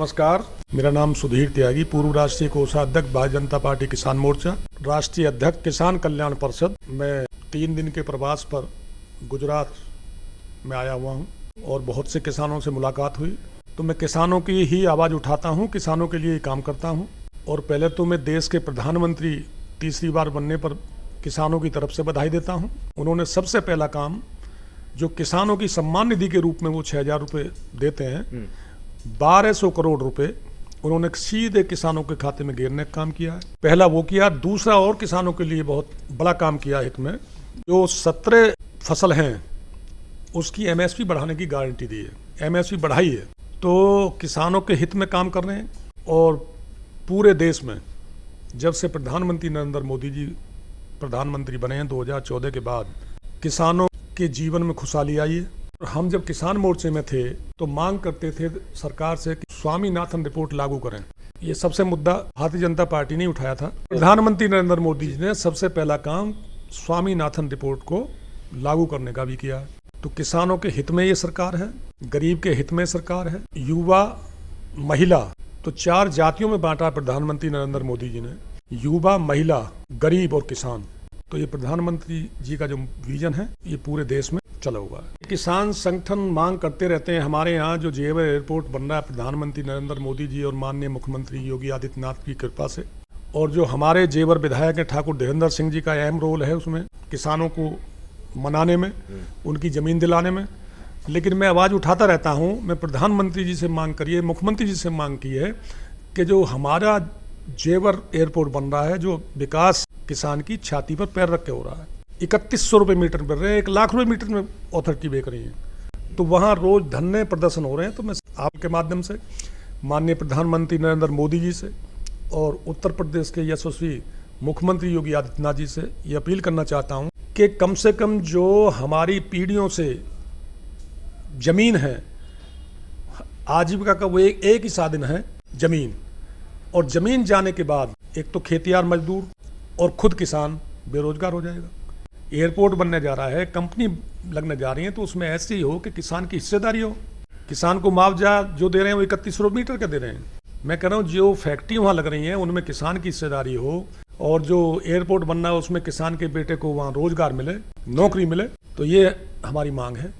नमस्कार, मेरा नाम सुधीर त्यागी, पूर्व राष्ट्रीय कोषाध्यक्ष भारतीय जनता पार्टी किसान मोर्चा, राष्ट्रीय अध्यक्ष किसान कल्याण परिषद। मैं 3 दिन के प्रवास पर गुजरात में आया हुआ हूं और बहुत से किसानों से मुलाकात हुई। तो मैं किसानों की ही आवाज़ उठाता हूं, किसानों के लिए काम करता हूं। और पहले तो मैं देश के प्रधानमंत्री तीसरी बार बनने पर किसानों की तरफ से बधाई देता हूँ। उन्होंने सबसे पहला काम जो किसानों की सम्मान निधि के रूप में वो 6,000 रुपये देते हैं, 1200 करोड़ रुपए उन्होंने सीधे किसानों के खाते में गिरने का काम किया है। पहला वो किया। दूसरा और किसानों के लिए बहुत बड़ा काम किया हित में, जो 17 फसल हैं उसकी MSP बढ़ाने की गारंटी दी है। MSP बढ़ाई है तो किसानों के हित में काम कर रहे हैं। और पूरे देश में जब से प्रधानमंत्री नरेंद्र मोदी जी प्रधानमंत्री बने हैं 2014 के बाद, किसानों के जीवन में खुशहाली आई है। हम जब किसान मोर्चे में थे तो मांग करते थे सरकार से कि स्वामीनाथन रिपोर्ट लागू करें। ये सबसे मुद्दा भारतीय जनता पार्टी ने उठाया था। प्रधानमंत्री नरेंद्र मोदी जी ने सबसे पहला काम स्वामीनाथन रिपोर्ट को लागू करने का भी किया है। तो किसानों के हित में ये सरकार है, गरीब के हित में सरकार है, युवा, महिला, तो 4 जातियों में बांटा प्रधानमंत्री नरेंद्र मोदी जी ने, युवा, महिला, गरीब और किसान। तो ये प्रधानमंत्री जी का जो विजन है ये पूरे देश में चला हुआ है। किसान संगठन मांग करते रहते हैं। हमारे यहाँ जो जेवर एयरपोर्ट बन रहा है प्रधानमंत्री नरेंद्र मोदी जी और माननीय मुख्यमंत्री योगी आदित्यनाथ की कृपा से, और जो हमारे जेवर विधायक हैं ठाकुर देवेंद्र सिंह जी का अहम रोल है उसमें, किसानों को मनाने में, उनकी ज़मीन दिलाने में। लेकिन मैं आवाज़ उठाता रहता हूँ। मैं प्रधानमंत्री जी से मांग करिए, मुख्यमंत्री जी से मांग की है कि जो हमारा जेवर एयरपोर्ट बन रहा है, जो विकास किसान की छाती पर पैर रख के हो रहा है, 3100 रुपये मीटर मिल रहे हैं, 1 लाख रुपये मीटर में अथॉरिटी बेच रही है। तो वहाँ रोज धरने प्रदर्शन हो रहे हैं। तो मैं आपके माध्यम से माननीय प्रधानमंत्री नरेंद्र मोदी जी से और उत्तर प्रदेश के यशस्वी मुख्यमंत्री योगी आदित्यनाथ जी से ये अपील करना चाहता हूँ कि कम से कम जो हमारी पीढ़ियों से जमीन है, आजीविका का वो एक ही साधन है जमीन, और जमीन जाने के बाद एक तो खेतियार मजदूर और खुद किसान बेरोजगार हो जाएगा। एयरपोर्ट बनने जा रहा है, कंपनी लगने जा रही है, तो उसमें ऐसे ही हो कि किसान की हिस्सेदारी हो। किसान को मुआवजा जो दे रहे हैं वो 3100 मीटर का दे रहे हैं। मैं कह रहा हूँ जो फैक्ट्री वहाँ लग रही हैं उनमें किसान की हिस्सेदारी हो, और जो एयरपोर्ट बनना है उसमें किसान के बेटे को वहाँ रोजगार मिले, नौकरी मिले। तो ये हमारी मांग है।